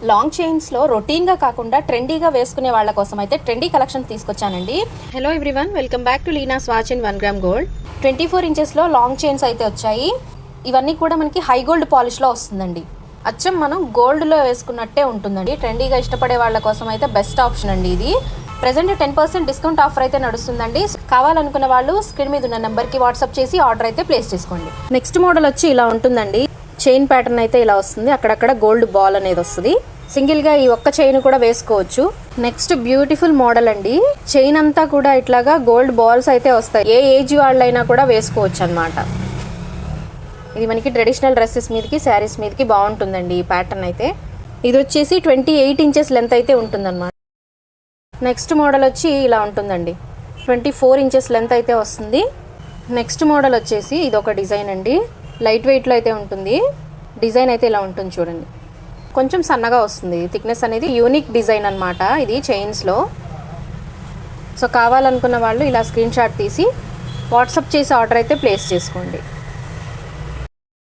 Long చైన్స్లో రొటీన్గా కాకుండా ట్రెండీగా వేసుకునే వాళ్ళ కోసం అయితే ట్రెండీ కలెక్షన్ తీసుకొచ్చానండి. Hello everyone, welcome back to Leena's watch in 1 gram gold. 24 ఇంచెస్లో లాంగ్ చైన్స్ అయితే వచ్చాయి. ఇవన్నీ కూడా మనకి హై గోల్డ్ పాలిష్లో వస్తుందండి. అచ్చం మనం గోల్డ్లో వేసుకున్నట్టే ఉంటుందండి. ట్రెండీగా ఇష్టపడే వాళ్ళ కోసం అయితే బెస్ట్ ఆప్షన్ అండి ఇది. ప్రెజెంట్ 10% డిస్కౌంట్ ఆఫర్ అయితే నడుస్తుందండి. కావాలనుకున్న వాళ్ళు స్క్రీన్ మీద ఉన్న నెంబర్కి వాట్సాప్ చేసి ఆర్డర్ అయితే ప్లేస్ చేసుకోండి. నెక్స్ట్ మోడల్ వచ్చి ఇలా ఉంటుందండి. చైన్ ప్యాటర్న్ అయితే ఇలా వస్తుంది. అక్కడక్కడ గోల్డ్ బాల్ అనేది వస్తుంది. సింగిల్గా ఈ ఒక్క చైన్ కూడా వేసుకోవచ్చు. నెక్స్ట్ బ్యూటిఫుల్ మోడల్ అండి. చైన్ అంతా కూడా ఇట్లాగా గోల్డ్ బాల్స్ అయితే వస్తాయి. ఏ ఏజ్ వాళ్ళైనా కూడా వేసుకోవచ్చు అనమాట. ఇది మనకి ట్రెడిషనల్ డ్రెస్సెస్ మీదకి, శారీస్ మీదకి బాగుంటుందండి ఈ ప్యాటర్న్ అయితే. ఇది వచ్చేసి 28 ఇంచెస్ లెంత్ అయితే ఉంటుందన్నమాట. నెక్స్ట్ మోడల్ వచ్చి ఇలా ఉంటుందండి. 24 ఇంచెస్ లెంత్ అయితే వస్తుంది. నెక్స్ట్ మోడల్ వచ్చేసి ఇది ఒక డిజైన్ అండి. లైట్ వెయిట్లో అయితే ఉంటుంది. డిజైన్ అయితే ఇలా ఉంటుంది చూడండి. కొంచెం సన్నగా వస్తుంది. థిక్నెస్ అనేది యూనిక్ డిజైన్ అనమాట ఇది చైన్స్లో. సో కావాలనుకున్న వాళ్ళు ఇలా స్క్రీన్ షాట్ తీసి వాట్సాప్ చేసి ఆర్డర్ అయితే ప్లేస్ చేసుకోండి.